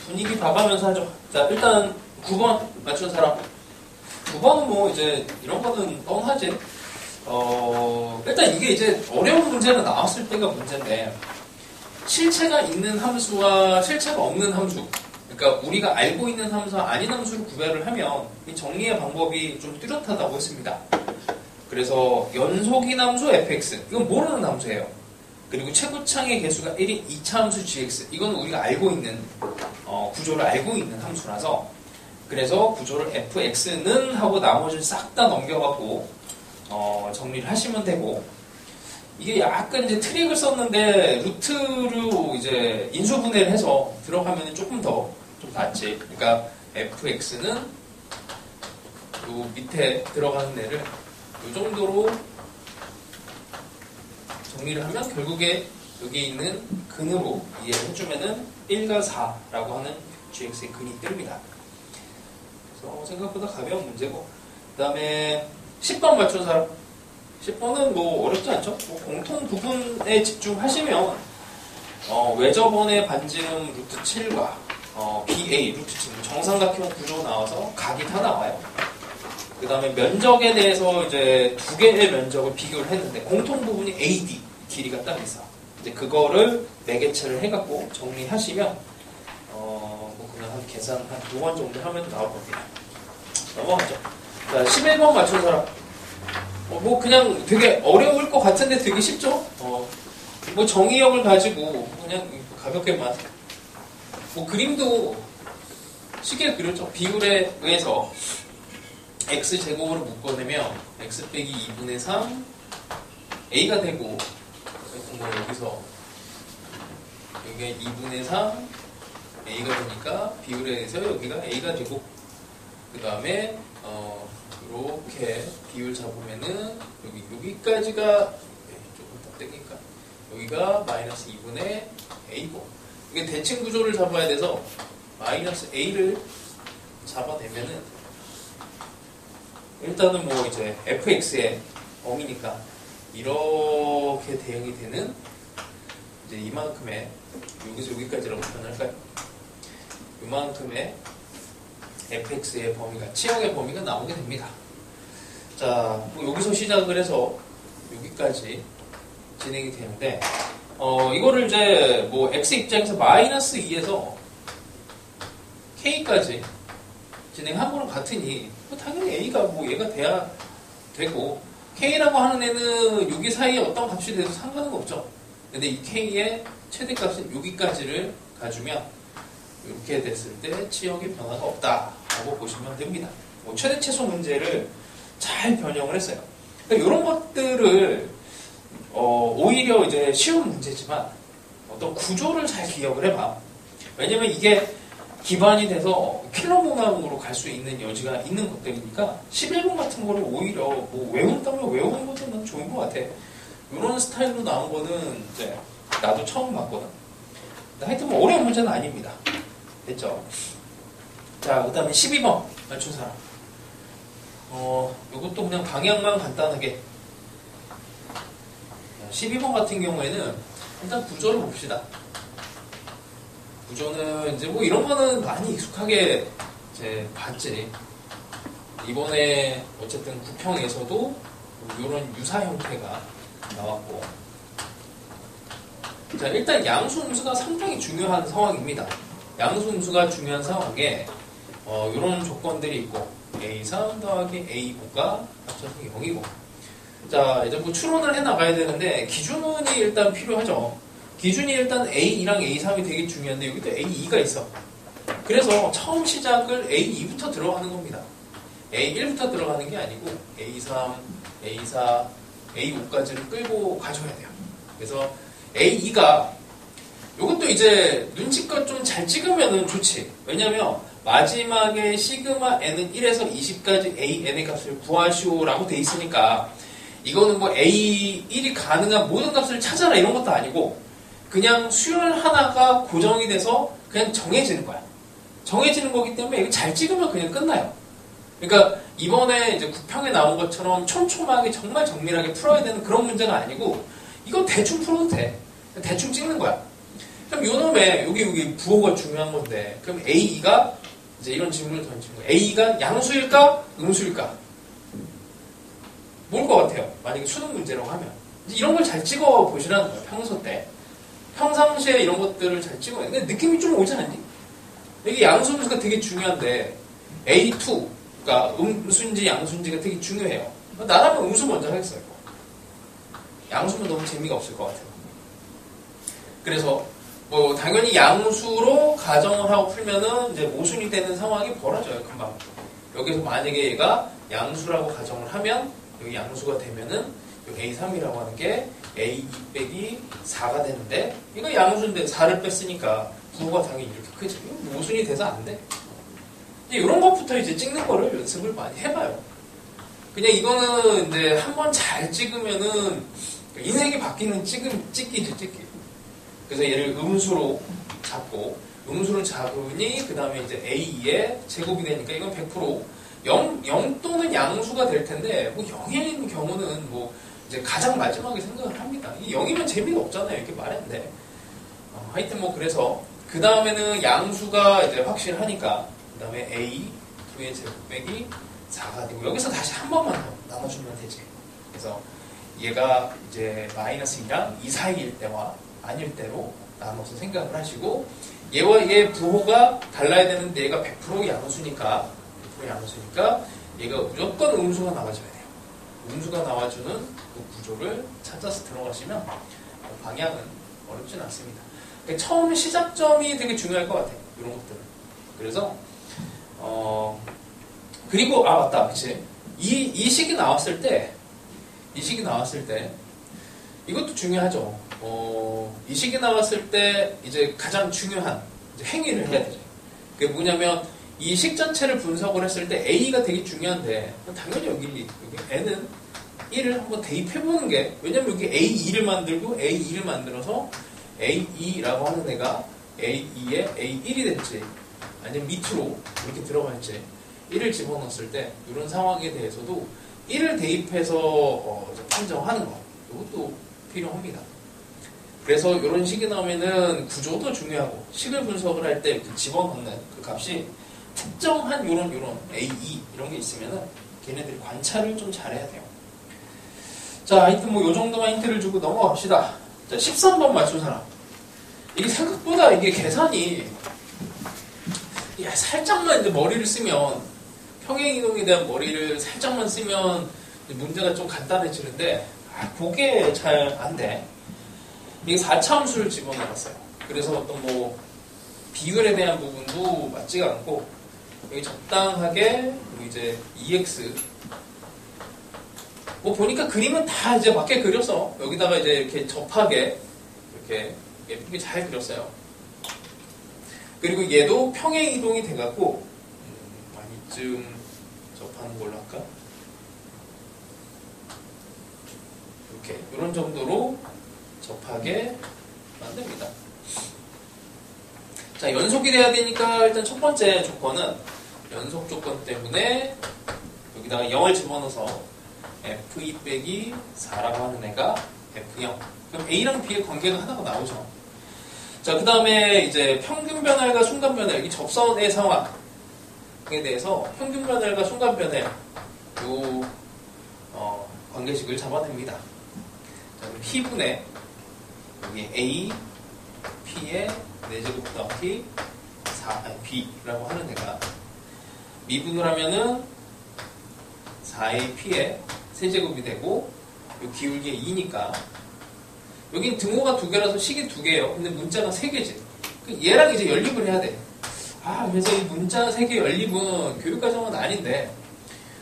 분위기 봐가면서 하죠. 자, 일단 9번 맞춘 사람. 9번은 뭐 이제 이런 거는 뻔하지. 일단 이게 이제 어려운 문제는 나왔을 때가 문제인데, 실체가 있는 함수와 실체가 없는 함수, 그러니까 우리가 알고 있는 함수와 아닌 함수를 구별을 하면 이 정리의 방법이 좀 뚜렷하다고 했습니다. 그래서 연속인 함수 fx, 이건 모르는 함수예요. 그리고 최고창의 개수가 1인 2차 함수 gx, 이건 우리가 알고 있는 구조를 알고 있는 함수라서, 그래서 구조를 fx는 하고 나머지를 싹 다 넘겨갖고 정리를 하시면 되고, 이게 약간 이제 트릭을 썼는데 루트로 이제 인수분해를 해서 들어가면 조금 더 좀 낫지. 그러니까 fx는 요 밑에 들어가는 애를 이 정도로 정리를 하면 결국에 여기 있는 근으로 이해를 해주면은 1과 4라고 하는 gx의 근이 뜹니다. 그래서 생각보다 가벼운 문제고, 그 다음에 10번 맞춘 사람. 10번은 뭐 어렵지 않죠? 뭐 공통 부분에 집중하시면 외접원의 반지름 루트 7과 BA 루트 7 정삼각형 구조 나와서 각이 다 나와요. 그 다음에 면적에 대해서 이제 두 개의 면적을 비교를 했는데 공통 부분이 AD 길이가 딱 있어. 이제 그거를 4개체를 해갖고 정리하시면 뭐 그냥 한 계산 한 2번 정도 하면 나올 겁니다. 넘어가죠. 자, 11번 맞춘 사람. 뭐 그냥 되게 어려울 것 같은데 되게 쉽죠? 뭐 정의역을 가지고 그냥 가볍게만 뭐 그림도 쉽게 그렸죠. 비율에 의해서 x제곱으로 묶어내면 x 빼기 2분의 3 a가 되고, 뭐 여기서 여기가 2분의 3 a가 되니까 비율에 의해서 여기가 a가 되고, 그 다음에 이렇게 비율 잡으면은 여기까지가 조금 더 땡기니까 여기가 마이너스 2분의 a고, 이게 대칭 구조를 잡아야 돼서 마이너스 a를 잡아내면은 일단은 뭐 이제 fx의 범위니까 이렇게 대응이 되는 이제 이만큼의, 여기서 여기까지라고 표현할까요? 이만큼의 fx의 범위가, 치역의 범위가 나오게 됩니다. 자, 뭐 여기서 시작을 해서 여기까지 진행이 되는데, 이거를 이제 뭐 x 입장에서 마이너스 2에서 k까지 진행한 거랑 같으니 뭐 당연히 a가 뭐 얘가 돼야 되고, k라고 하는 애는 여기 사이에 어떤 값이 돼도 상관은 없죠. 근데 이 k의 최대값은 여기까지를 가주면 이렇게 됐을 때 치역의 변화가 없다라고 보시면 됩니다. 뭐 최대 최소 문제를 잘 변형을 했어요. 그러니까 이런 것들을 오히려 이제 쉬운 문제지만 어떤 구조를 잘 기억을 해봐. 왜냐면 이게 기반이 돼서 킬러모나으로 갈 수 있는 여지가 있는 것들이니까 11번 같은 거를 오히려 뭐 외운다면 외우는 것도 난 좋은 것 같아. 이런 스타일로 나온 거는 이제 나도 처음 봤거든. 하여튼 뭐 어려운 문제는 아닙니다. 됐죠? 자, 그 다음에 12번 맞춘 사람. 이것도 그냥 방향만 간단하게. 12번 같은 경우에는 일단 구조를 봅시다. 구조는 이제 뭐 이런 거는 많이 익숙하게 이제 봤지. 이번에 어쨌든 구평에서도 이런 유사 형태가 나왔고. 자, 일단 양수음수가 상당히 중요한 상황입니다. 양수음수가 중요한 상황에 이런 조건들이 있고, A3 더하기 A5가 합쳐서 0이고. 자, 이제 뭐 추론을 해 나가야 되는데 기준이 일단 필요하죠. 기준이 일단 A2랑 A3이 되게 중요한데 여기도 A2가 있어. 그래서 처음 시작을 A2부터 들어가는 겁니다. A1부터 들어가는 게 아니고 A3, A4, A5까지를 끌고 가줘야 돼요. 그래서 A2가 이것도 이제 눈치껏 좀 잘 찍으면 좋지. 왜냐면 마지막에 시그마 n은 1에서 20까지 AN의 값을 구하시오라고 돼 있으니까 이거는 뭐 A1이 가능한 모든 값을 찾아라 이런 것도 아니고 그냥 수열 하나가 고정이 돼서 그냥 정해지는 거야. 정해지는 거기 때문에 이거 잘 찍으면 그냥 끝나요. 그러니까 이번에 이제 구평에 나온 것처럼 촘촘하게 정말 정밀하게 풀어야 되는 그런 문제가 아니고 이거 대충 풀어도 돼. 대충 찍는 거야. 그럼 요놈에 여기 부호가 중요한 건데 그럼 A가 이제 이런 질문을 던지는 거예요. A가 양수일까? 음수일까? 뭘 것 같아요? 만약에 수능 문제라고 하면 이제 이런 걸 잘 찍어 보시라는 거예요. 평소 때 평상시에 이런 것들을 잘 찍어야 돼. 근데 느낌이 좀 오지 않니? 이게 양수 음수가 되게 중요한데 A2 그러니까 음수인지 양수인지가 되게 중요해요. 나라면 음수 먼저 하겠어요. 양수면 너무 재미가 없을 것 같아요. 그래서 뭐 당연히 양수로 가정을 하고 풀면은 이제 모순이 되는 상황이 벌어져요. 금방. 여기서 만약에 얘가 양수라고 가정을 하면 여기 양수가 되면은 A3이라고 하는 게 A2 빼기 4가 되는데 이거 양수인데 4를 뺐으니까 부호가 당연히 이렇게 크지. 모순이 돼서 안 돼. 이런 것부터 이제 찍는 거를 연습을 많이 해봐요. 그냥 이거는 이제 한번 잘 찍으면은 인생이 바뀌는 찍기지. 그래서 얘를 음수로 잡고 음수를 잡으니 그 다음에 이제 A의 제곱이 되니까 이건 100% 0 또는 양수가 될 텐데 뭐 0인 경우는 뭐 이제 가장 마지막에 생각을 합니다. 이 0이면 재미가 없잖아요. 이렇게 말했는데 하여튼 뭐 그래서 그 다음에는 양수가 이제 확실하니까 그 다음에 A2의 제곱 빼기 4가 되고 여기서 다시 한 번만 더 나눠주면 되지. 그래서 얘가 이제 마이너스 2랑 2 사이일 때와 아닐 때로 나눠서 생각을 하시고 얘와 얘 부호가 달라야 되는데 얘가 100% 양수니까 얘가 무조건 음수가 나와줘야 돼요. 음수가 나와주는 그 구조를 찾아서 들어가시면 방향은 어렵진 않습니다. 그러니까 처음 시작점이 되게 중요할 것 같아요. 이런 것들은. 그래서 그리고 맞다. 그치? 이 식이 나왔을 때 이것도 중요하죠. 이 식이 나왔을 때 이제 가장 중요한 이제 행위를 해야 되죠. 그게 뭐냐면 이 식 자체를 분석을 했을 때 A가 되게 중요한데 당연히 여기 N은 1을 한번 대입해보는 게 왜냐면 여기 A2를 만들고 A2를 만들어서 A2라고 하는 애가 A2에 A1이 될지 아니면 밑으로 이렇게 들어갈지 1을 집어넣었을 때 이런 상황에 대해서도 1을 대입해서 판정하는 거 이것도 필요합니다. 그래서 이런 식이 나오면은 구조도 중요하고 식을 분석을 할 때 집어넣는 그 값이 특정한 이런 A2 이런 게 있으면은 걔네들이 관찰을 좀 잘해야 돼요. 자, 하여튼 뭐 요 정도만 힌트를 주고 넘어갑시다. 자, 13번 맞춘 사람. 이게 생각보다 이게 계산이 살짝만 이제 머리를 쓰면 평행이동에 대한 머리를 살짝만 쓰면 문제가 좀 간단해지는데 그게 잘 안 돼. 이게 4차함수를 집어넣었어요. 그래서 어떤 뭐 비율에 대한 부분도 맞지가 않고 여기 적당하게 이제 EX 뭐 보니까 그림은 다 이제 맞게 그렸어. 여기다가 이제 이렇게 접하게 이렇게 예쁘게 잘 그렸어요. 그리고 얘도 평행 이동이 돼갖고 많이쯤 접하는 걸로 할까? 이렇게 이런 정도로 접하게 만듭니다. 자, 연속이 돼야 되니까 일단 첫 번째 조건은 연속 조건 때문에 여기다가 0을 집어넣어서 F2 빼기 4라고 하는 애가 F0. 그럼 A랑 B의 관계가 하나가 나오죠. 자, 그 다음에 이제 평균 변화율과 순간 변화율, 이 접선의 상황에 대해서 평균 변화율과 순간 변화율 관계식을 잡아냅니다. 자, 그럼 P분의 여기 A, P의 4제곱 더하기 B라고 하는 애가 미분을 하면은 4A P의 세제곱이 되고 요 기울기의 2니까 여긴 등호가 2개라서 식이 2개예요. 근데 문자가 3개지. 얘랑 이제 연립을 해야 돼. 그래서 이 문자 3개 연립은 교육과정은 아닌데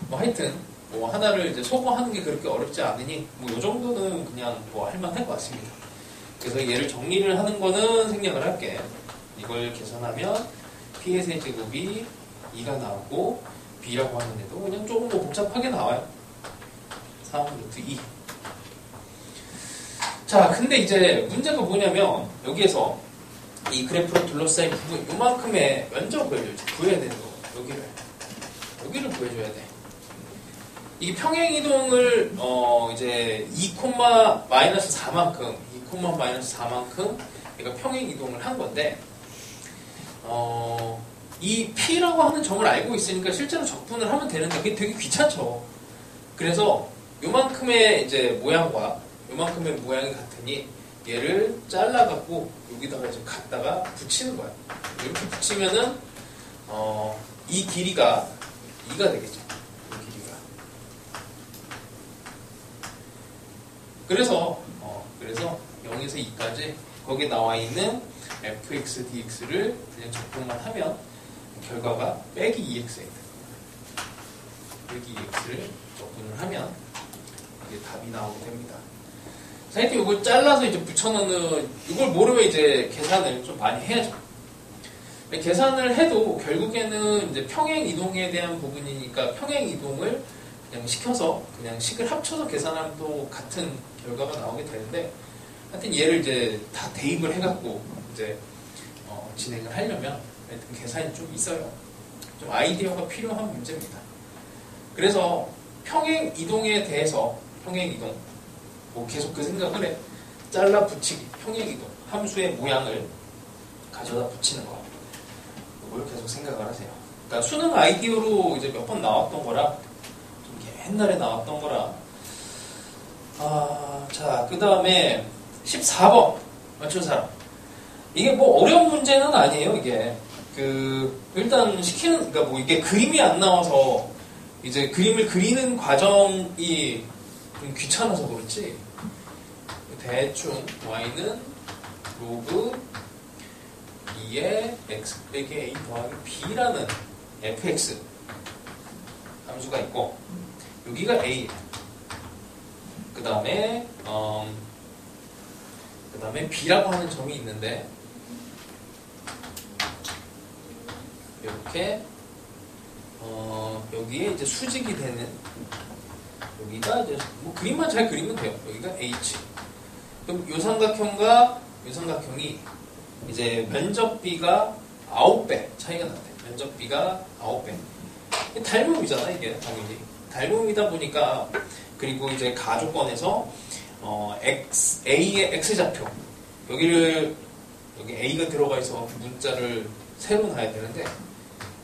뭐 하여튼 뭐 하나를 이제 소거하는 게 그렇게 어렵지 않으니 뭐 요 정도는 그냥 뭐 할만할 것 같습니다. 그래서 얘를 정리를 하는 거는 생략을 할게. 이걸 계산하면 P의 세제곱이 2가 나오고 B라고 하는데도 그냥 조금 뭐 복잡하게 나와요. 3루트 2. 자, 근데 이제 문제가 뭐냐면 여기에서 이 그래프로 둘러싸인 부분 요만큼의 면적을 구해야 되는 거. 여기를 구해줘야 돼. 이게 평행이동을 이제 2, -4만큼 2, -4만큼 얘가 평행 이동을 한 건데, 이 P라고 하는 점을 알고 있으니까 실제로 적분을 하면 되는데 그게 되게 귀찮죠. 그래서 요만큼의 이제 모양과 요만큼의 모양이 같으니 얘를 잘라갖고 여기다가 이제 갖다가 붙이는 거야. 이렇게 붙이면은 이 길이가 2가 되겠죠. 이 길이가. 그래서 0에서 2까지 거기에 나와 있는 fx, dx를 그냥 적분만 하면 결과가 빼기 2x에 됩니다. 빼기 2x를 적분을 하면 이게 답이 나오게 됩니다. 하여튼 이걸 잘라서 이제 붙여넣는, 이걸 모르면 이제 계산을 좀 많이 해야죠. 계산을 해도 결국에는 이제 평행 이동에 대한 부분이니까 평행 이동을 그냥 시켜서 그냥 식을 합쳐서 계산하면 또 같은 결과가 나오게 되는데, 하여튼 얘를 이제 다 대입을 해갖고 이제 진행을 하려면 하여튼 계산이 좀 있어요. 좀 아이디어가 필요한 문제입니다. 그래서 평행 이동에 대해서 평행 이동 뭐 계속 그 생각을 해. 잘라 붙이기, 평행 이동, 함수의 모양을 가져다 붙이는 거. 이걸 계속 생각을 하세요. 그러니까 수능 아이디어로 이제 몇 번 나왔던 거라, 좀 옛날에 나왔던 거라. 자, 그 다음에 14번 맞춘 사람. 이게 뭐 어려운 문제는 아니에요. 이게 일단 시키는, 그러니까 뭐 이게 그림이 안 나와서 이제 그림을 그리는 과정이 좀 귀찮아서 그렇지. 대충 y는 로그 2의 x 빼기 a 더하기 b라는 fx 함수가 있고, 여기가 a. 그 다음에 b라고 하는 점이 있는데, 이렇게 여기에 이제 수직이 되는, 여기가 이제 뭐 그림만 잘 그리면 돼요. 여기가 h. 그럼 요 삼각형이 이제 면적비가 9배 차이가 나대. 면적비가 9배. 닮음이잖아, 이게 당연히. 닮음이다 보니까, 그리고 이제 가조건에서 A의 X좌표, 여기 A가 들어가 있어 문자를 새로 놔야 되는데,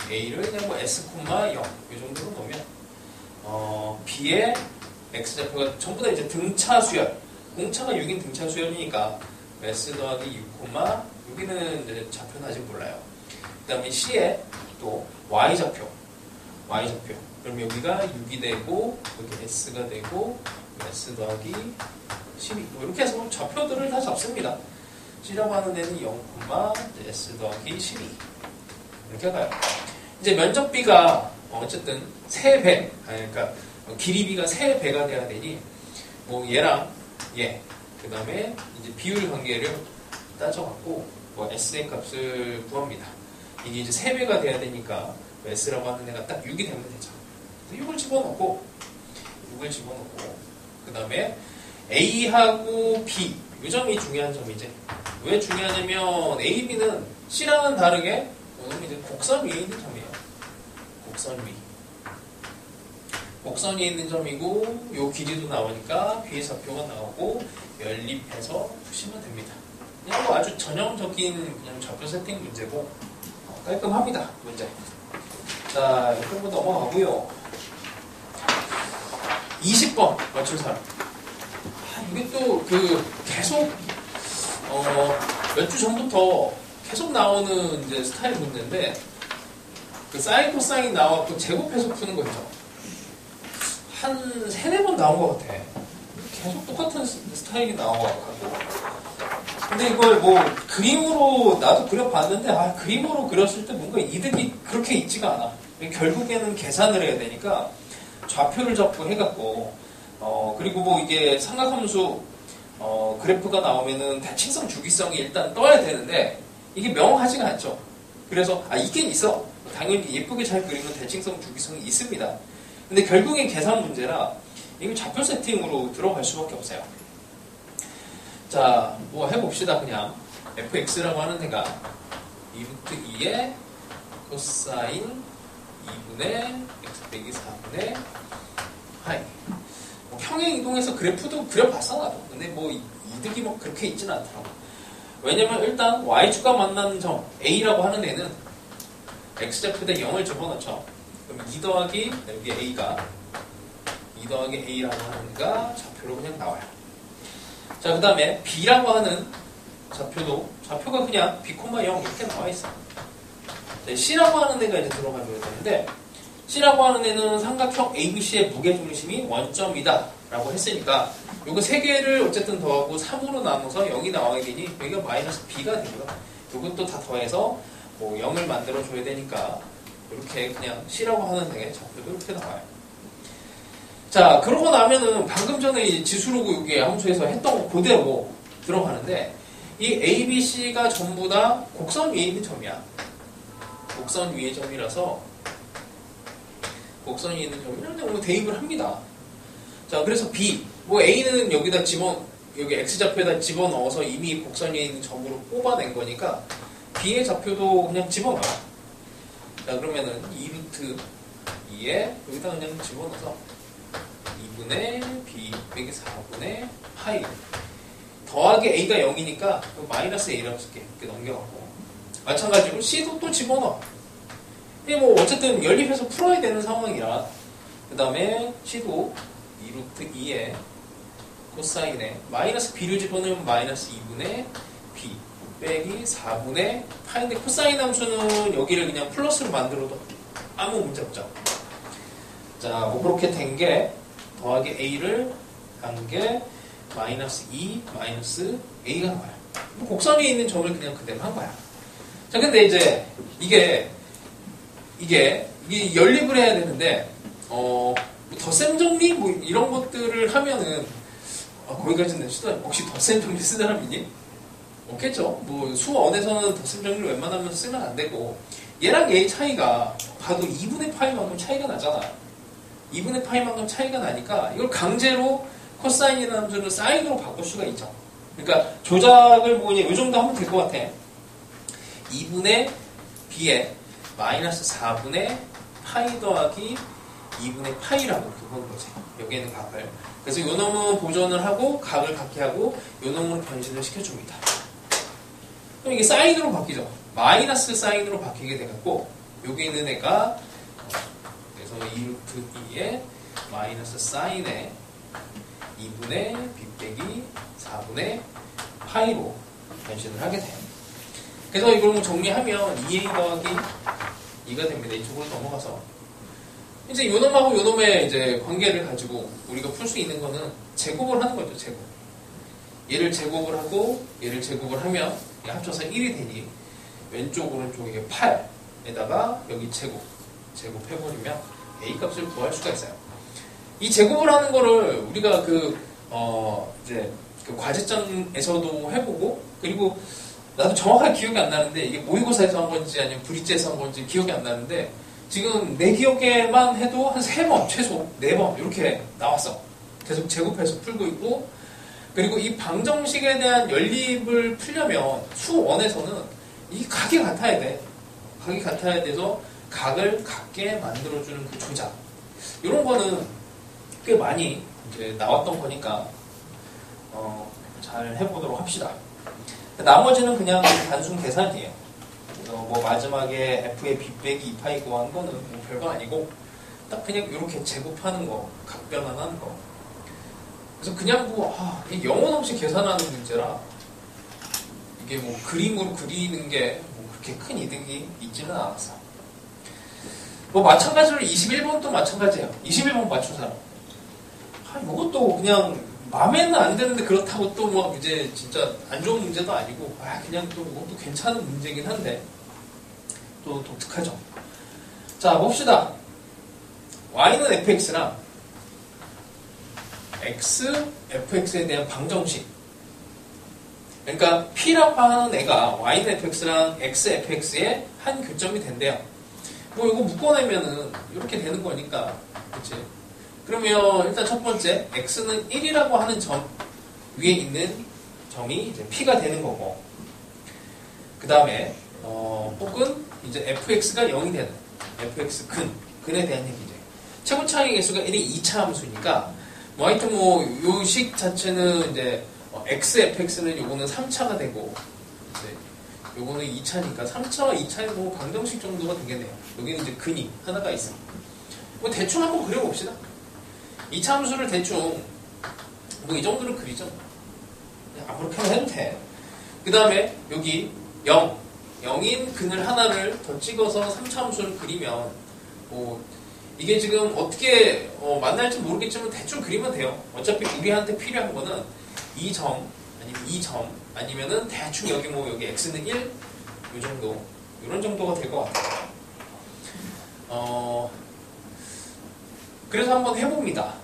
A를 그냥 뭐 S,0 이 정도로 놓으면, B의 X좌표가 전부 다 이제 등차 수열, 공차가 6인 등차 수열이니까 S 더하기 6, 여기는 이제 좌표는 아직 몰라요. 그 다음에 C에 또 Y좌표. 그럼 여기가 6이 되고, 여기 S가 되고, S 더하기 12. 이렇게 해서 좌표들을 다 잡습니다. C라고 하는 데는 0, S 더하기 12. 이렇게 가요. 이제 면적비가 어쨌든 3배, 그러니까 길이비가 3배가 돼야 되니, 뭐 얘랑 얘, 그 다음에 이제 비율 관계를 따져갖고, 뭐 S의 값을 구합니다. 이게 이제 3배가 돼야 되니까, S라고 하는 애가 딱 6이 되면 되죠. 6을 집어넣고, 그 다음에 A하고 B, 이 점이 중요한 점이지. 왜 중요하냐면 A, B는 C랑은 다르게 이거는 이제 곡선 위에 있는 점이에요. 곡선 위에 있는 점이고, 요 길이도 나오니까 B의 좌표가 나오고 연립해서 푸시면 됩니다. 그냥 뭐 아주 전형적인 그냥 좌표 세팅 문제고 깔끔합니다. 문제. 자, 이쪽으로 넘어가고요. 20번 맞출 사람. 이게 또 계속 몇 주 전부터 계속 나오는 이제 스타일 문제인데, 사인 코사인 나와갖고 제곱해서 푸는 거 있죠. 한 3-4번 나온 것 같아. 계속 똑같은 스타일이 나와갖고. 근데 이걸 뭐 그림으로 나도 그려봤는데, 그림으로 그렸을 때 뭔가 이득이 그렇게 있지가 않아. 결국에는 계산을 해야 되니까 좌표를 잡고 해갖고, 그리고 뭐 이게 삼각함수 그래프가 나오면은 대칭성 주기성이 일단 떠야 되는데, 이게 명확하지가 않죠. 그래서 있긴 있어. 당연히 예쁘게 잘 그리면 대칭성 주기성이 있습니다. 근데 결국엔 계산 문제라 이거 좌표 세팅으로 들어갈 수밖에 없어요. 자, 뭐 해봅시다. 그냥 fx라고 하는 애가 2루트 2의 코사인 2분의 x 빼기 4분의 하이. 평행 이동해서 그래프도 그려봤어 나도. 근데 뭐 이득이 뭐 그렇게 있지는 않더라고. 왜냐면 일단 y축과 만나는 점 a라고 하는 애는 x좌표에다 0을 집어넣죠. 그럼 2 더하기 여기 a가 2 더하기 a라고 하는 애가 좌표로 그냥 나와요. 자, 그 다음에 b라고 하는 좌표가 그냥 b, 0 이렇게 나와 있어요. c라고 하는 애가 이제 들어가줘야 되는데, c라고 하는 애는 삼각형 ABC의 무게중심이 원점이다 라고 했으니까 요거 3개를 어쨌든 더하고 3으로 나눠서 0이 나와야 되니 여기가 마이너스 b가 되고요. 요것도 다 더해서 뭐 0을 만들어 줘야 되니까 이렇게 그냥 c라고 하는 애 좌표도 이렇게 나와요. 자, 그러고 나면은 방금 전에 이 지수로고 여기 함수에서 했던 거 그대로 들어가는데, 이 ABC가 전부 다 곡선 위에 있는 점이야. 곡선 위의 점이라서 곡선이 있는 점이라면 대입을 합니다. 자, 그래서 B, 뭐 A는 여기다 여기 X좌표에다 집어넣어서 이미 곡선이 있는 점으로 뽑아낸 거니까 B의 좌표도 그냥 집어넣어요. 자, 그러면은 2루트 2에 여기다 그냥 집어넣어서 2분의 B 빼기 4분의 파이 더하기 A가 0이니까 마이너스 A라고 쓸게. 이렇게 넘겨갖고 마찬가지로 C도 또 집어넣어. 이게 뭐 어쨌든 연립해서 풀어야 되는 상황이라 그 다음에 C도 2루트 2에 코사인에 마이너스 B를 집어넣으면 마이너스 2분의 B 빼기 4분의 파인데 코사인 함수는 여기를 그냥 플러스로 만들어도 아무 문제 없죠. 자, 뭐 그렇게 된 게 더하기 A를 한 게 마이너스 2 마이너스 A가 나와요. 뭐 곡선이 있는 점을 그냥 그대로 한 거야. 자, 근데 이제 이게 연립을 해야 되는데 덧셈 정리 뭐 이런 것들을 하면은 거기까지는 혹시 덧셈 정리 쓴 사람 있니? 없겠죠. 뭐 수원에서는 덧셈 정리를 웬만하면 쓰면 안 되고 얘랑 얘의 차이가 봐도 2분의 파이만큼 차이가 나잖아. 2분의 파이만큼 차이가 나니까 이걸 강제로 코사인이라는 함수를 사인으로 바꿀 수가 있죠. 그러니까 조작을 뭐 이 정도 하면 될 것 같아. 2분의 b에 마이너스 4분의 파이 더하기 2분의 파이라고 그거는 거지. 여기에는 각을. 그래서 요 놈은 보존을 하고 각을 갖게 하고 요 놈으로 변신을 시켜줍니다. 그럼 이게 사인으로 바뀌죠. 마이너스 사인으로 바뀌게 돼갖고 여기 있는 애가 그래서 2루트 2에 마이너스 사인에 2분의 b 빼기 4분의 파이로 변신을 하게 돼요. 그래서 이걸 뭐 정리하면 2a 더하기 2가 됩니다. 이쪽으로 넘어가서 이제 요놈하고 요놈의 이제 관계를 가지고 우리가 풀 수 있는 거는 제곱을 하는 거죠. 제곱. 얘를 제곱을 하고 얘를 제곱을 하면 합쳐서 1이 되니 왼쪽 오른쪽 이게 8에다가 여기 제곱해버리면 a 값을 구할 수가 있어요. 이 제곱을 하는 거를 우리가 이제 그 과제장에서도 해보고 그리고 나도 정확하게 기억이 안 나는데 이게 모의고사에서 한 건지 아니면 브릿지에서 한 건지 기억이 안 나는데 지금 내 기억에만 해도 한 3번 최소 4번 이렇게 나왔어. 계속 제곱해서 풀고 있고 그리고 이 방정식에 대한 연립을 풀려면 수1에서는 이 각이 같아야 돼. 각이 같아야 돼서 각을 같게 만들어주는 그 조작 이런 거는 꽤 많이 이제 나왔던 거니까 잘 해보도록 합시다. 나머지는 그냥 단순 계산이에요. 뭐 마지막에 f의 b 빼기 2파이 구하는 거는 뭐 별거 아니고 딱 그냥 이렇게 제곱하는 거, 각 변환하는 거. 그래서 그냥 이 영혼 없이 계산하는 문제라 이게 뭐 그림으로 그리는 게 뭐 그렇게 큰 이득이 있지는 않았어. 뭐 마찬가지로 21번도 마찬가지예요. 21번 맞춘 사람. 이것도 그냥 마음에는 안 드는데 그렇다고 또 뭐 이제 진짜 안 좋은 문제도 아니고 그냥 또 이것도 괜찮은 문제긴 한데 또 독특하죠. 자, 봅시다. y는 fx랑 x, fx에 대한 방정식. 그러니까 p라고 하는 애가 y는 fx랑 x, fx의 한 교점이 된대요. 뭐 이거 묶어내면은 이렇게 되는 거니까, 그치? 그러면 일단 첫 번째 x는 1이라고 하는 점 위에 있는 점이 이제 p가 되는 거고, 그 다음에 혹은 이제 fx가 0이 되는 fx 근에 대한 얘기죠. 최고 차이 개수가 1이 2차 함수니까 뭐 하여튼 요 식 자체는 이제 x fx는 요거는 3차가 되고 이제 요거는 2차니까 3차와 2차의 뭐 방정식 정도가 되겠네요. 여기는 이제 근이 하나가 있어. 뭐 대충 한번 그려봅시다. 2차 함수를 대충 뭐 이 정도로 그리죠. 그냥 아무렇게나 해도 돼. 그 다음에 여기 0인 근을 하나를 더 찍어서 3차 함수를 그리면 뭐 이게 지금 어떻게 만날지 모르겠지만 대충 그리면 돼요. 어차피 우리한테 필요한 거는 이 점 아니면 이 점 아니면은 대충 여기 뭐 여기 x는 1 요 정도 이런 정도가 될 것 같아요. 그래서 한번 해봅니다.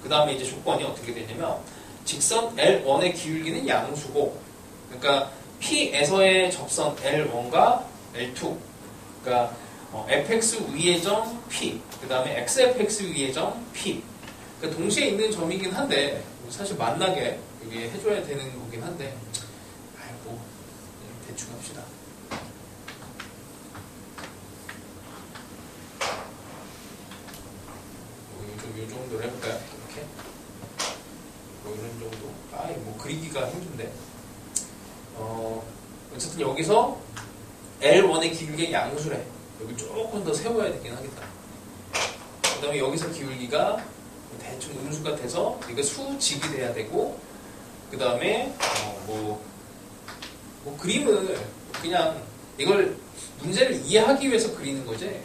그 다음에 이제 조건이 어떻게 되냐면 직선 L1의 기울기는 양수고, 그러니까 P에서의 접선 L1과 L2, 그러니까 fx 위의 점 P, 그 다음에 xfx 위의 점 P, 그러니까 동시에 있는 점이긴 한데 사실 만나게 이게 해줘야 되는 거긴 한데 뭐 대충 합시다. 요 정도로 해볼까요? 이렇게 뭐 이런 정도. 뭐 그리기가 힘든데. 어쨌든 여기서 L1의 기울기의 양수래. 여기 조금 더 세워야 되긴 하겠다. 그 다음에 여기서 기울기가 대충 음수가 돼서 이거 수직이 돼야 되고, 그 다음에 뭐 그림을 그냥 이걸 문제를 이해하기 위해서 그리는 거지.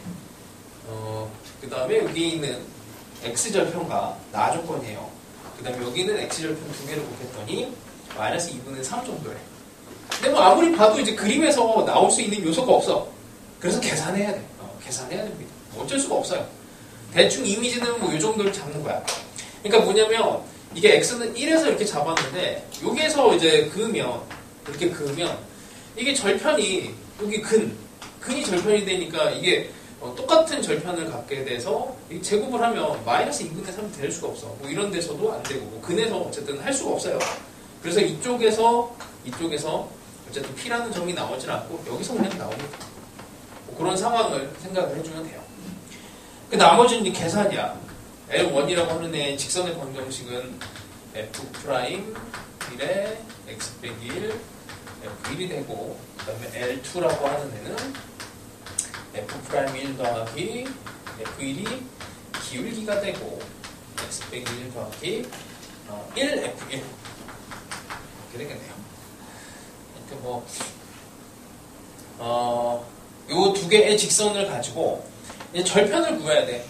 그 다음에 여기 있는 x절편과 나 조건이에요. 그 다음에 여기는 x절편 두 개를 곱했더니 마이너스 2분의 3 정도래. 근데 뭐 아무리 봐도 이제 그림에서 나올 수 있는 요소가 없어. 그래서 계산해야 돼. 계산해야 됩니다. 어쩔 수가 없어요. 대충 이미지는 뭐 요 정도를 잡는 거야. 그러니까 뭐냐면 이게 x는 1에서 이렇게 잡았는데 여기에서 이제 그으면 이렇게 그으면 이게 절편이 여기 근이 절편이 되니까 이게 똑같은 절편을 갖게 돼서 제곱을 하면 마이너스 2분의 3이 될 수가 없어. 뭐 이런 데서도 안 되고 뭐 근에서 어쨌든 할 수가 없어요. 그래서 이쪽에서 어쨌든 P라는 점이 나오진 않고 여기서 그냥 나옵니다. 뭐 그런 상황을 생각을 해주면 돼요. 그 나머지는 이제 계산이야. L1이라고 하는 애 직선의 방정식은 F'1에 x 빼기 1 F1이 되고, 그 다음에 L2라고 하는 애는 F'1 더하기 F1이 기울기가 되고 x 빼기 1 더하기 1 F1 이렇게 되겠네요. 뭐 요 두 개의 직선을 가지고 이제 절편을 구해야 돼.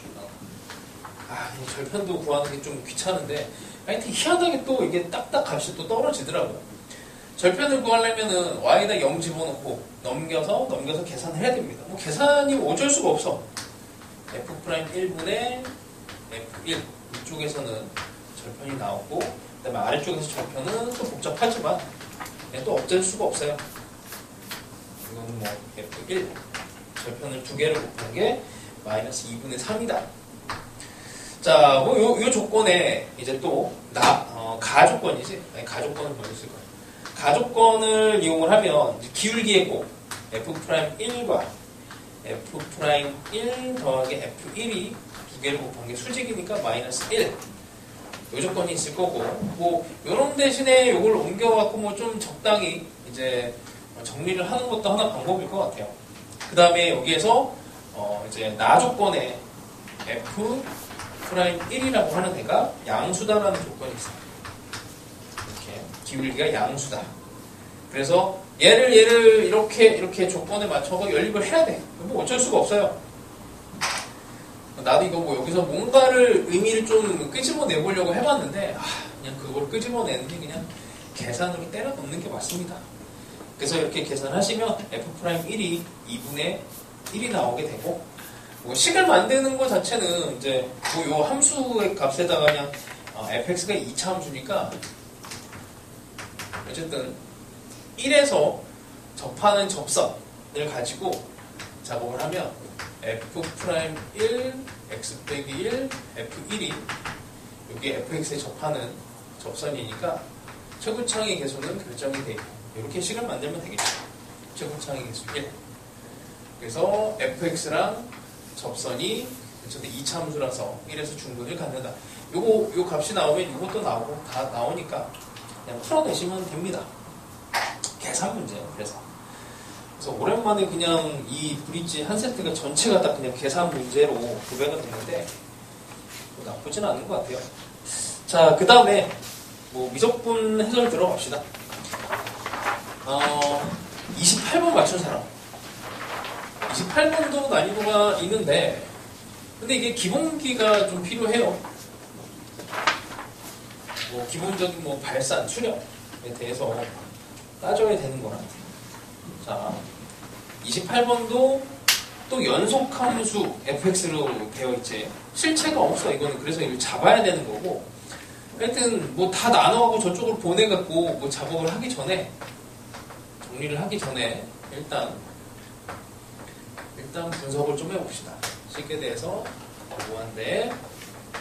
이 절편도 구하는 게 좀 귀찮은데 하여튼 희한하게 또 이게 딱딱 값이 또 떨어지더라고. 절편을 구하려면은 y에다 0 집어넣고 넘겨서 계산을 해야 됩니다. 뭐 계산이 어쩔 수가 없어. f'1분의 f1 이쪽에서는 절편이 나오고, 그 다음에 아래쪽에서 절편은 또 복잡하지만 또 어쩔 수가 없어요. 이거는 뭐 f1 절편을 두 개를 곱한 게 마이너스 2분의 3이다. 자, 뭐 요 조건에 이제 또 가조건이지? 아니, 가조건은 뭐였을 거야? 가조건을 이용을 하면 기울기의 곱 F'1과 F'1 더하기 F1이 두 개를 곱한 게 수직이니까 마이너스 1. 요 조건이 있을 거고, 뭐 요런 대신에 요걸 옮겨갖고 뭐 좀 적당히 이제 정리를 하는 것도 하나 방법일 것 같아요. 그 다음에 여기에서 이제 나 조건에 F'1이라고 하는 애가 양수다라는 조건이 있어요. 이렇게 기울기가 양수다. 그래서 얘를 이렇게 조건에 맞춰서 연립을 해야 돼. 뭐 어쩔 수가 없어요. 나도 이거 뭐 여기서 뭔가를 의미를 좀 끄집어내 보려고 해봤는데 그냥 그걸 끄집어내는 게 그냥 계산으로 때려 넣는 게 맞습니다. 그래서 이렇게 계산하시면 F'1이 2분의 1이 나오게 되고, 뭐 식을 만드는 것 자체는 이제 뭐 요 함수의 값에다가 그냥 fx가 2차 함수니까 어쨌든 1에서 접하는 접선을 가지고 작업을 하면 F'1 x 빼기 1 F1이 여기 fx에 접하는 접선이니까 최고창의 개수는 결정이 되고 이렇게 식을 만들면 되겠죠. 최고창의 개수 1. 그래서 fx랑 접선이 어쨌든 2차 함수라서 1에서 중근을 갖는다. 요 값이 나오면 이것도 나오고 다 나오니까 그냥 풀어내시면 됩니다. 계산 계산 문제예요. 그래서 오랜만에 그냥 이 브릿지 한 세트가 전체가 딱 그냥 계산 문제로 구배가 됐는데 뭐 나쁘진 않은 것 같아요. 자, 그 다음에 뭐 미적분 해설 들어갑시다. 28번 맞춘 사람. 28번도 난이도가 있는데 근데 이게 기본기가 좀 필요해요. 뭐 기본적인 뭐 발산, 출력에 대해서 따져야 되는 거라. 자, 28번도 또 연속함수 fx로 되어 있지. 실체가 없어. 이거는 그래서 이걸 잡아야 되는 거고. 하여튼 뭐 다 나눠하고 저쪽으로 보내갖고 뭐 작업을 하기 전에 정리를 하기 전에 일단 분석을 좀 해봅시다. 식에 대해서 무한대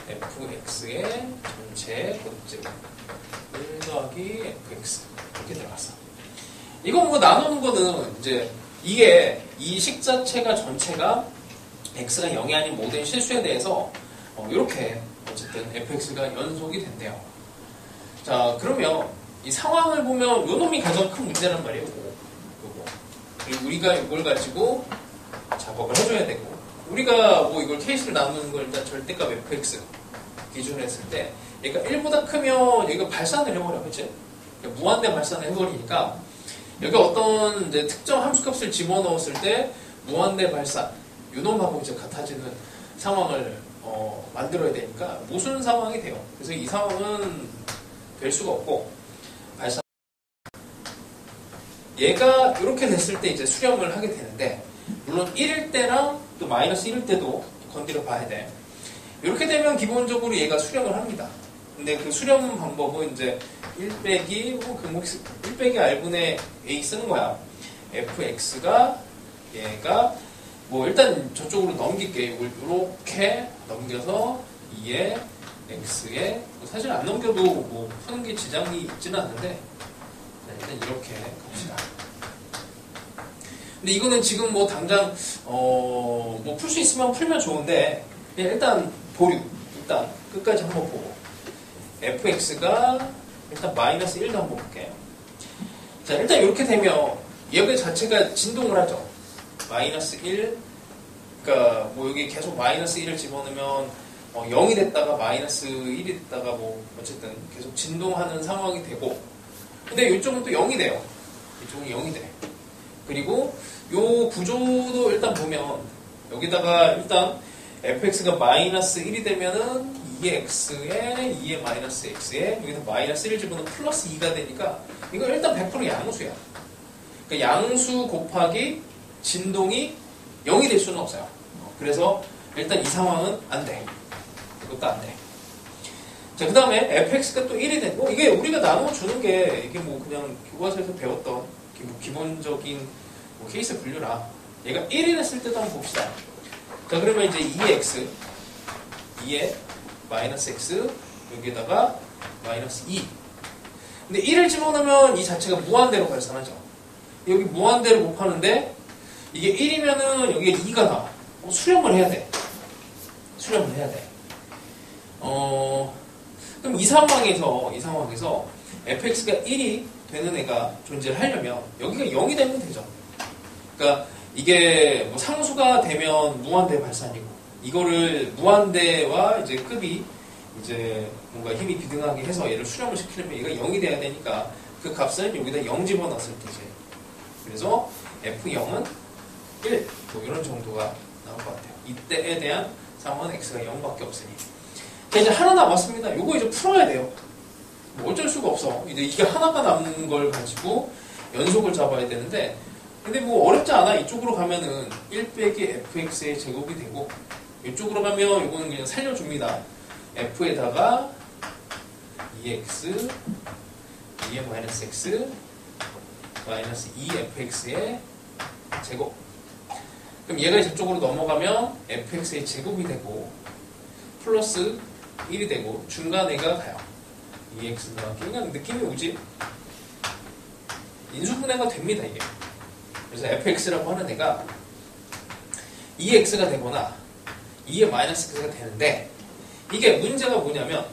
fx의 전체 고득제곱 1 더하기 fx 이렇게 들어갔어. 이거 뭐 나누는 거는 이제 이게 이 식 자체가 전체가 x가 0이 아닌 모든 실수에 대해서 이렇게 어쨌든 fx가 연속이 된대요. 자, 그러면 이 상황을 보면 요 놈이 가장 큰 문제란 말이에요. 요거. 그리고 우리가 이걸 가지고 작업을 해줘야 되고, 우리가 뭐 이걸 케이스를 나누는 걸 일단 절대값 fx 기준으로 했을 때 얘가 1보다 크면 얘가 발산을 해버려. 그치? 무한대 발산을 해버리니까 여기 어떤 이제 특정 함수값을 집어넣었을 때 무한대 발산 요놈하고 이제 같아지는 상황을 만들어야 되니까 모순 상황이 돼요. 그래서 이 상황은 될 수가 없고 발산 얘가 이렇게 됐을 때 이제 수렴을 하게 되는데 물론 1일 때랑 또 마이너스 1일 때도 건드려 봐야 돼. 이렇게 되면 기본적으로 얘가 수렴을 합니다. 근데 그 수렴 방법은 이제 1 빼기 R분의 A 쓰는 거야. fx가 얘가 뭐 일단 저쪽으로 넘길게. 이걸 이렇게 넘겨서 2의 x에 뭐 사실 안 넘겨도 뭐 푸는 게 지장이 있지는 않는데 네, 일단 이렇게 갑시다. 근데 이거는 지금 뭐 당장 뭐 풀 수 있으면 풀면 좋은데 그냥 일단 보류. 일단 끝까지 한번 보고 fx가 일단 마이너스 1도 한번 볼게요. 자, 일단 이렇게 되면 여기 자체가 진동을 하죠. 마이너스 1, 그러니까 뭐 여기 계속 마이너스 1을 집어넣으면 0이 됐다가 마이너스 1이 됐다가 뭐 어쨌든 계속 진동하는 상황이 되고, 근데 이쪽은 또 0이 돼요. 이쪽은 0이 돼. 그리고 요 구조도 일단 보면 여기다가 일단 fx가 마이너스 1이 되면은 2x에 2의 마이너스 x에 여기다 마이너스 1 집어넣으면 플러스 2가 되니까 이거 일단 100% 양수야. 그러니까 양수 곱하기 진동이 0이 될 수는 없어요. 그래서 일단 이 상황은 안 돼. 이것도 안 돼. 자, 그 다음에 fx가 또 1이 되고, 이게 우리가 나누어 주는 게 이게 뭐 그냥 교과서에서 배웠던 뭐 기본적인 뭐 케이스 분류라 얘가 1이 됐을 때도 한번 봅시다. 자, 그러면 이제 2x 2에 마이너스 x 여기에다가 마이너스 2. 근데 1을 집어넣으면 이 자체가 무한대로 발산하죠. 여기 무한대로 곱하는데 이게 1이면은 여기에 2가 나와. 수렴을 해야 돼. 수렴을 해야 돼. 그럼 이 상황에서 fx가 1이 되는 애가 존재를 하려면 여기가 0이 되면 되죠. 그러니까 이게 뭐 상수가 되면 무한대 발산이고, 이거를 무한대와 이제 급이 이제 뭔가 힘이 비등하게 해서 얘를 수렴을 시키려면 얘가 0이 돼야 되니까 그 값을 여기다 0 집어넣었을 때지. 그래서 f0은 1, 뭐 이런 정도가 나올 것 같아요. 이때에 대한 상황은 x가 0밖에 없으니. 자, 이제 하나 남았습니다. 요거 이제 풀어야 돼요. 뭐 어쩔 수가 없어. 이제 이게 하나가 남는 걸 가지고 연속을 잡아야 되는데, 근데 뭐 어렵지 않아. 이쪽으로 가면은 1 빼기 fx의 제곱이 되고, 이쪽으로 가면 이거는 그냥 살려줍니다. f에다가 2x, 2의 마이너스 x, 마이너스 2fx의 제곱. 그럼 얘가 저쪽으로 넘어가면 fx의 제곱이 되고, 플러스 1이 되고, 중간에가 가요. 2x 더하기. 그냥 느낌이 오지? 인수분해가 됩니다, 이게. 그래서 fx라고 하는 애가 2x가 되거나 2의 마이너스 x가 되는데, 이게 문제가 뭐냐면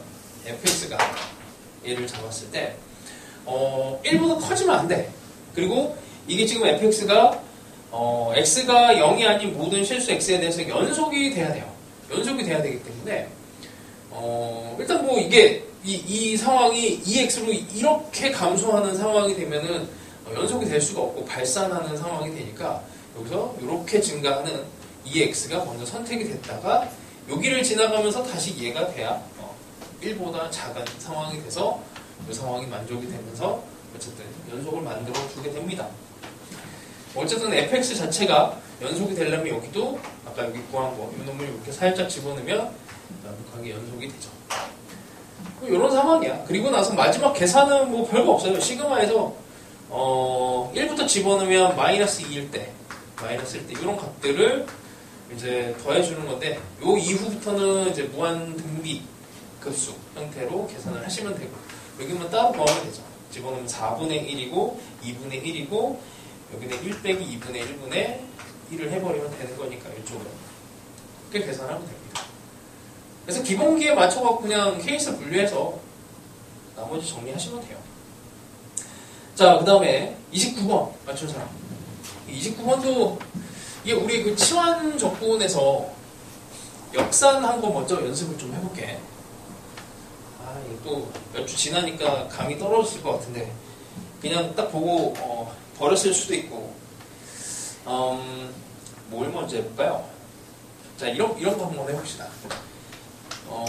fx가 얘를 잡았을 때 1보다 커지면 안 돼. 그리고 이게 지금 fx가 x가 0이 아닌 모든 실수 x에 대해서 연속이 돼야 돼요. 연속이 돼야 되기 때문에 일단 뭐 이게 이 상황이 2x로 이렇게 감소하는 상황이 되면은 연속이 될 수가 없고 발산하는 상황이 되니까 여기서 이렇게 증가하는 2x가 먼저 선택이 됐다가 여기를 지나가면서 다시 얘가 돼야 1보다 작은 상황이 돼서 이 상황이 만족이 되면서 어쨌든 연속을 만들어 주게 됩니다. 어쨌든 fx 자체가 연속이 되려면 여기도 아까 여기 구한 거 이 놈을 이렇게 살짝 집어넣으면 완벽하게 연속이 되죠. 이런 상황이야. 그리고 나서 마지막 계산은 뭐 별거 없어요. 시그마에서 1부터 집어넣으면 마이너스 2일 때 이런 값들을 이제 더해주는 건데 요 이후부터는 이제 무한 등비 급수 형태로 계산을 하시면 되고 여기만 따로 구하면 되죠. 집어넣으면 4분의 1이고 2분의 1이고 여기는 1 빼기 2분의 1분의 1을 해버리면 되는 거니까 이쪽은 그렇게 계산하면 됩니다. 그래서 기본기에 맞춰서 그냥 케이스 분류해서 나머지 정리하시면 돼요. 자, 그 다음에 29번 맞춘 사람. 29번도 이게 우리 그 치환 적분에서 역산한 거 먼저 연습을 좀 해볼게. 이게 또 몇 주 지나니까 감이 떨어졌을 것 같은데 그냥 딱 보고 버렸을 수도 있고 뭘 먼저 해볼까요? 자, 이런 거 한번 해봅시다.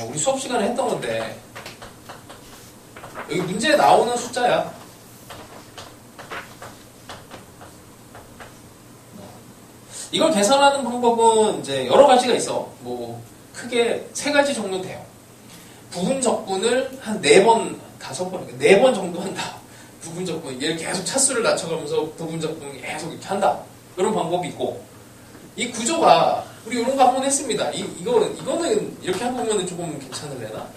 우리 수업 시간에 했던 건데 여기 문제에 나오는 숫자야. 이걸 계산하는 방법은 이제 여러 가지가 있어. 뭐 크게 3가지 정도 돼요. 부분 적분을 한 4번, 5번, 4번 정도 한다. 부분 적분, 얘를 계속 차수를 낮춰가면서 부분 적분을 계속 이렇게 한다. 그런 방법이 있고, 이 구조가 우리 이런 거 한번 했습니다. 이거는 이렇게 해보면 조금 괜찮을래나?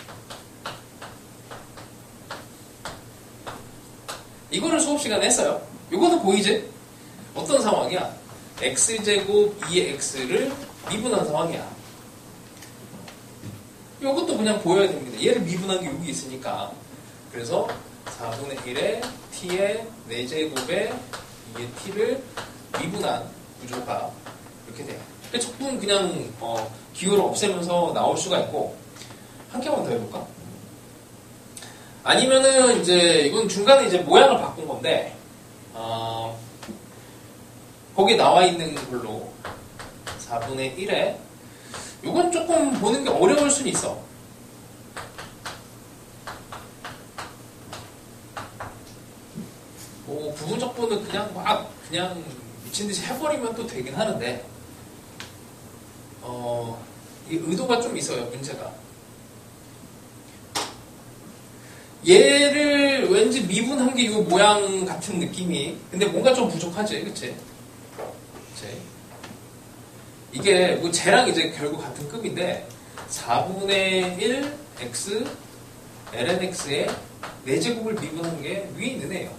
이거를 수업 시간에 했어요. 이거는 보이지? 어떤 상황이야? x제곱 2x를 미분한 상황이야. 이것도 그냥 보여야 됩니다. 얘를 미분한 게 여기 있으니까. 그래서 4분의 1에 t의 4제곱에 2의 t를 미분한 구조가 이렇게 돼요. 적분 그냥 기호를 없애면서 나올 수가 있고 한 개만 더 해볼까? 아니면은 이제 이건 중간에 이제 모양을 바꾼 건데 거기 나와 있는 걸로 4분의 1에 이건 조금 보는 게 어려울 수는 있어. 뭐 부분 적분은 그냥 미친 듯이 해버리면 또 되긴 하는데 이 의도가 좀 있어요. 문제가. 얘를 왠지 미분한 게 이 모양 같은 느낌이 근데 뭔가 좀 부족하지, 그치? 이게 뭐 쟤랑 이제 결국 같은 급인데 4분의 1 x ln x의 4제곱을 미분한 게 위에 있는 애예요.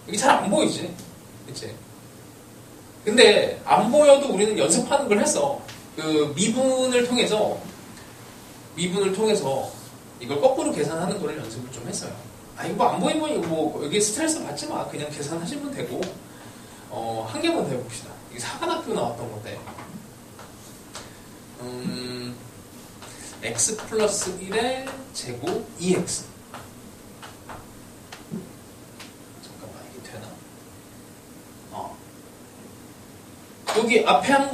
이게 잘 안 보이지, 그치? 근데 안 보여도 우리는 연습하는 걸 했어. 그 미분을 통해서 이걸 거꾸로 계산하는 거를 연습을 좀 했어요. 이거 안 보이면 뭐 여기 스트레스 받지 마. 그냥 계산하시면 되고 한 개만 더 해봅시다. 이게 사관학교 나왔던 건데 x 플러스 1의 제곱 2x 잠깐만 이게 되나? 여기 앞에 한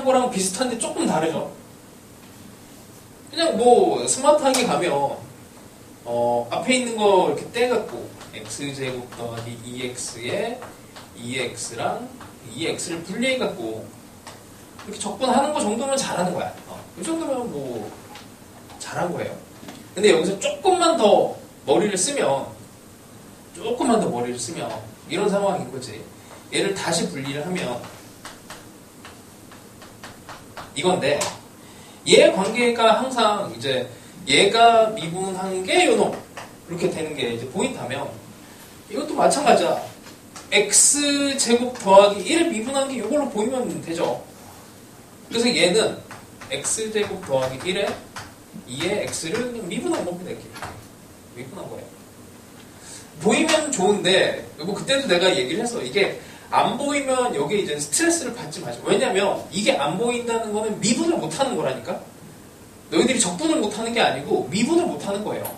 거랑 비슷한데 조금 다르죠? 그냥 뭐 스마트하게 가면 앞에 있는 거 이렇게 떼갖고 x제곱 더하기 2x에 2x랑 2x를 분리해갖고 이렇게 적분하는 거 정도면 잘하는 거야. 이 정도면 뭐 잘한 거예요. 근데 여기서 조금만 더 머리를 쓰면 이런 상황인 거지. 얘를 다시 분리를 하면 이건데 얘 관계가 항상 이제 얘가 미분한 게 요놈 이렇게 되는 게 이제 포인트하면 이것도 마찬가지야. x제곱 더하기 1을 미분한 게 이걸로 보이면 되죠. 그래서 얘는 x제곱 더하기 1에 2의 x를 그냥 미분한 겁니다. 이렇게 미분한 거예요. 보이면 좋은데, 뭐 그때도 내가 얘기를 했어. 이게 안 보이면 여기에 이제 스트레스를 받지 마죠. 왜냐면 이게 안 보인다는 거는 미분을 못 하는 거라니까? 너희들이 적분을 못 하는 게 아니고 미분을 못 하는 거예요.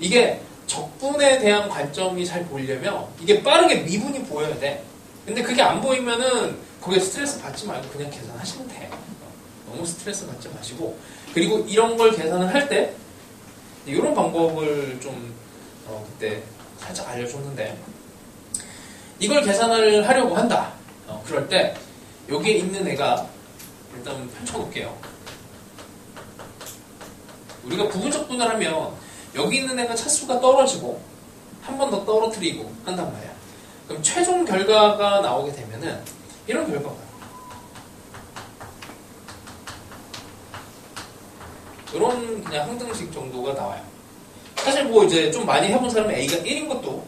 이게 적분에 대한 관점이 잘 보이려면 이게 빠르게 미분이 보여야 돼. 근데 그게 안 보이면은 거기에 스트레스 받지 말고 그냥 계산하시면 돼. 너무 스트레스 받지 마시고. 그리고 이런 걸 계산을 할 때 이런 방법을 좀 그때 살짝 알려줬는데, 이걸 계산을 하려고 한다. 그럴 때 여기에 있는 애가 일단 펼쳐놓을게요. 우리가 부분적분을 하면 여기 있는 애가 차수가 떨어지고 한 번 더 떨어뜨리고 한단 말이야. 그럼 최종 결과가 나오게 되면은 이런 결과가, 이런 그냥 항등식 정도가 나와요. 사실 뭐 이제 좀 많이 해본 사람은 A가 1인 것도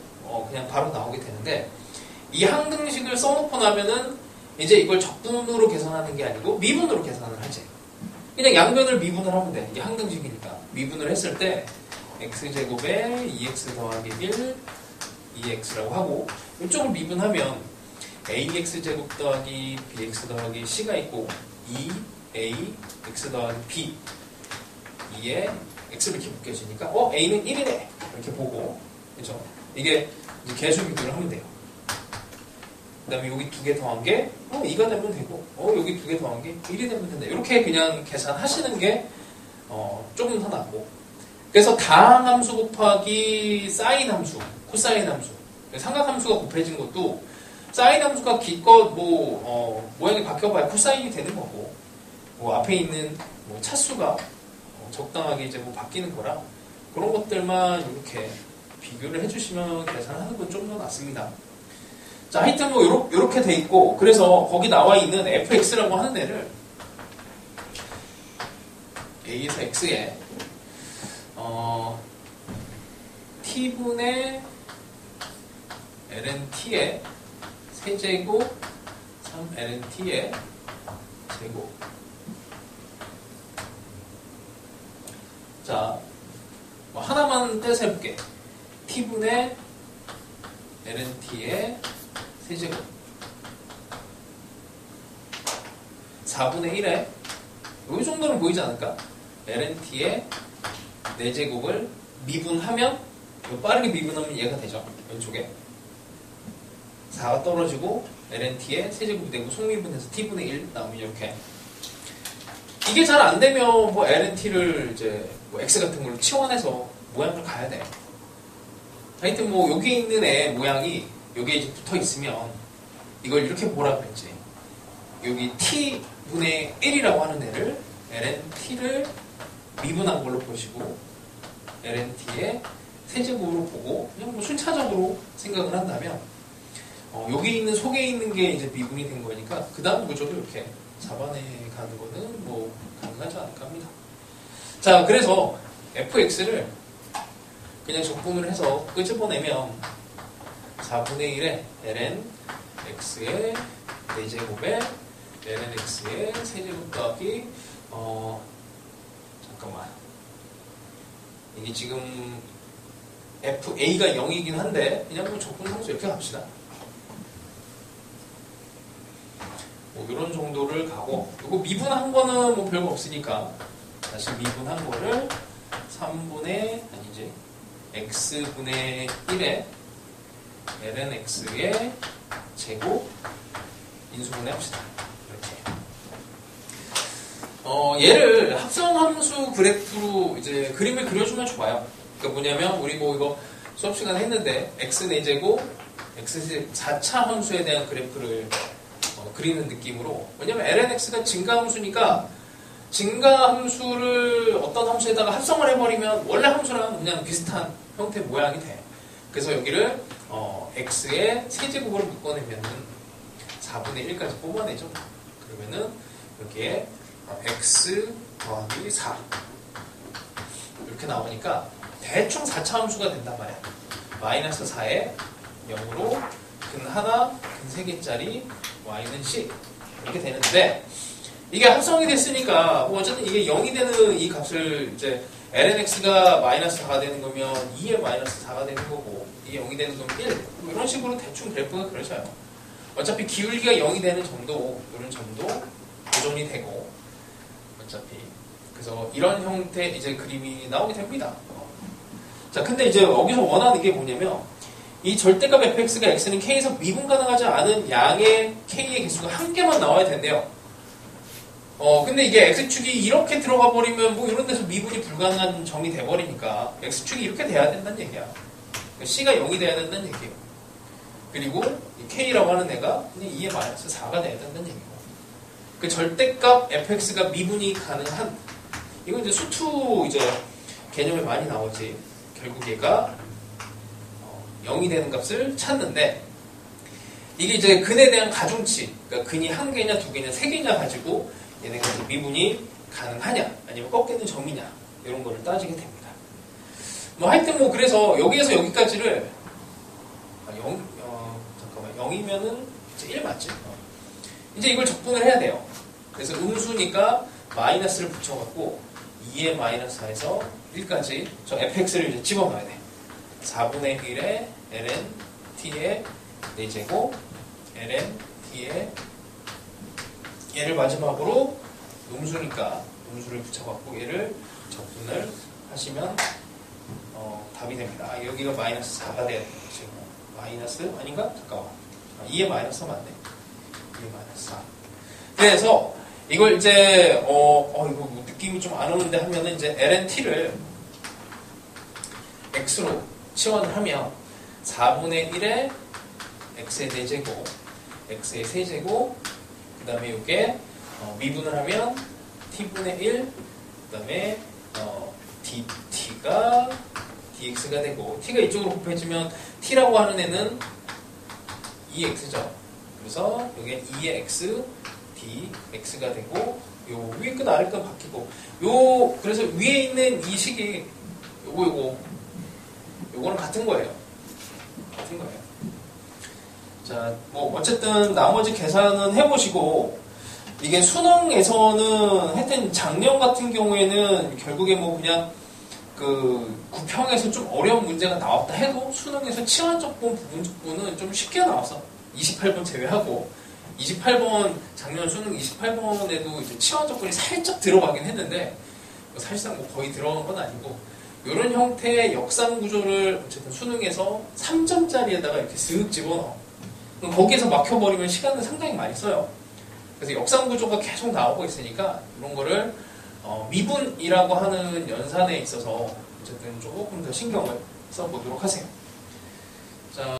그냥 바로 나오게 되는데, 이 항등식을 써놓고 나면은 이제 이걸 적분으로 계산하는 게 아니고 미분으로 계산을 하지. 그냥 양변을 미분을 하면 돼. 이게 항등식이니까. 미분을 했을 때 x제곱에 2x 더하기 1 2x라고 하고, 이쪽을 미분하면 ax제곱 더하기 bx 더하기 c가 있고 2a x 더하기 b 2에 x를 이렇게 묶여지니까 a는 1이네 이렇게 보고, 그렇죠? 이게 이제 계수 비교를 하면 돼요. 그 다음에 여기 두 개 더한 게 2가 되면 되고, 여기 두 개 더한 게 1이 되면 된다. 이렇게 그냥 계산하시는 게 조금 더 낫고. 그래서 다항함수 곱하기 사인 함수, 코사인 함수, 삼각함수가 곱해진 것도 사인 함수가 기껏 모양이 바뀌어봐야 코사인이 되는 거고, 뭐 앞에 있는 뭐 차수가 적당하게 이제 뭐 바뀌는 거라, 그런 것들만 이렇게 비교를 해주시면 계산하는 건 좀 더 낫습니다. 자, 하여튼 뭐 요렇게 돼 있고, 그래서 거기 나와 있는 fx라고 하는 애를 a에서 x에 t분의 lnt의 세제곱 3lnt의 제곱. 자, 뭐 하나만 떼서 해볼게. t분의 lnt의 세제곱 4분의 1에 이 정도는 보이지 않을까? lnt의 4제곱을 미분하면, 빠르게 미분하면 얘가 되죠. 왼쪽에 4가 떨어지고 lnt의 세제곱이 되고 속미분해서 t분의 1 나오면 이렇게. 이게 잘 안 되면 뭐 lnt를 이제 뭐 x 같은 걸로 치환해서 모양을 가야 돼. 하여튼 뭐 여기 있는 애 모양이 여기에 이제 붙어 있으면 이걸 이렇게 보라 그랬지. 여기 t분의 1이라고 하는 애를 lnt를 미분한 걸로 보시고 lnt의 세제곱으로 보고 그냥 뭐 순차적으로 생각을 한다면 여기 있는 속에 있는 게 이제 미분이 된 거니까 그 다음 구조도 이렇게 잡아내 가는 거는 뭐 가능하지 않을까 합니다. 자, 그래서 fx를 그냥 적분을 해서 끄집어내면 4분의 1에 ln x의 4제곱에 ln x의 세제곱 더하기 잠깐만, 이게 지금 fa가 0이긴 한데 그냥 뭐 적분함수 이렇게 갑시다. 뭐 이런 정도를 가고, 이거 미분한 거는 뭐 별거 없으니까 다시 미분한 거를 3분의 아니지 x분의 1에 ln x의 제곱 인수분해 합시다. 이렇게. 얘를 합성함수 그래프로 이제 그림을 그려주면 좋아요. 그러니까 뭐냐면 우리 뭐 이거 수업 시간에 했는데 x 4제곱 x 4차 함수에 대한 그래프를 그리는 느낌으로. 왜냐면 lnx가 증가함수니까 증가함수를 어떤 함수에다가 합성을 해버리면 원래 함수랑 그냥 비슷한 형태 모양이 돼. 그래서 여기를 x의 세제곱으로 묶어내면은 4분의 1까지 뽑아내죠. 그러면은 여기에 x 더하기 4 이렇게 나오니까 대충 4차 함수가 된단 말이야. 마이너스 4에 0으로 근 하나, 근 3개짜리 y는 c 이렇게 되는데, 이게 합성이 됐으니까 뭐 어쨌든 이게 0이 되는 이 값을 이제 lnx가 마이너스 4가 되는 거면 2의 마이너스 4가 되는 거고, 이게 0이 되는 건 1. 뭐 이런 식으로 대충 그래프가 그려져요. 어차피 기울기가 0이 되는 점도, 이런 점도 보존이 되고, 어차피. 그래서 이런 형태 이제 그림이 나오게 됩니다. 자, 근데 이제 여기서 원하는 게 뭐냐면, 이 절대값 fx가 x는 k에서 미분 가능하지 않은 양의 k의 개수가 한 개만 나와야 된대요. 근데 이게 x축이 이렇게 들어가 버리면 뭐 이런 데서 미분이 불가능한 점이 돼버리니까 x축이 이렇게 돼야 된다는 얘기야. 그러니까 c가 0이 돼야 된다는 얘기예요. 그리고 이 k라고 하는 애가 2의 마이너스 4가 돼야 된다는 얘기고. 그 절대값 fx가 미분이 가능한, 이건 이제 수투 이제 개념에 많이 나오지. 결국 얘가 0이 되는 값을 찾는데, 이게 이제 근에 대한 가중치, 그러니까 근이 한 개냐 두 개냐 세 개냐 가지고 얘네가 이제 미분이 가능하냐 아니면 꺾이는 점이냐 이런 거를 따지게 됩니다. 뭐 하여튼 뭐 그래서 여기에서 여기까지를 0이면은 이제 1 맞지? 이제 이걸 적분을 해야 돼요. 그래서 음수니까 마이너스를 붙여갖고 2의 마이너스 4에서 1까지 저 fx를 이제 집어넣어야 돼. 4분의 1에 ln t의 4제곱 ln t의 얘를 마지막으로 음수니까 음수를 붙여갖고 얘를 적분을 하시면 답이 됩니다. 여기가 마이너스 4가 돼야 돼요. 지금 마이너스 아닌가? 잠깐만. 2의 마이너스 맞네. 2의 마이너스 4. 그래서 이걸 이제 이거 느낌이 좀 안 오는데 하면은 이제 ln t를 x로 치환을 하면 4분의 1에 x의 4제곱, x의 3제곱, 그 다음에 이게 미분을 하면 t분의 1, 그 다음에 dt가 dx가 되고, t가 이쪽으로 곱해지면 t라고 하는 애는 2x죠. 그래서 여기에 2의 x, dx가 되고, 요 위에 끝 아래 끝 바뀌고, 그래서 위에 있는 이 식이 요거는 같은 거예요. 같은 거예요. 자, 뭐 어쨌든 나머지 계산은 해보시고, 이게 수능에서는 하여튼 작년 같은 경우에는 결국에 뭐 그냥 그 구평에서 좀 어려운 문제가 나왔다 해도 수능에서 치환적분, 부분적분은 좀 쉽게 나왔어. 28번 제외하고 28번 작년 수능 28번에도 이제 치환적분이 살짝 들어가긴 했는데 사실상 뭐 거의 들어간 건 아니고, 이런 형태의 역상 구조를 어쨌든 수능에서 3점짜리에다가 이렇게 쓱 집어넣어. 그럼 거기에서 막혀버리면 시간을 상당히 많이 써요. 그래서 역상 구조가 계속 나오고 있으니까 이런 거를 미분이라고 하는 연산에 있어서 어쨌든 조금 더 신경을 써보도록 하세요. 자.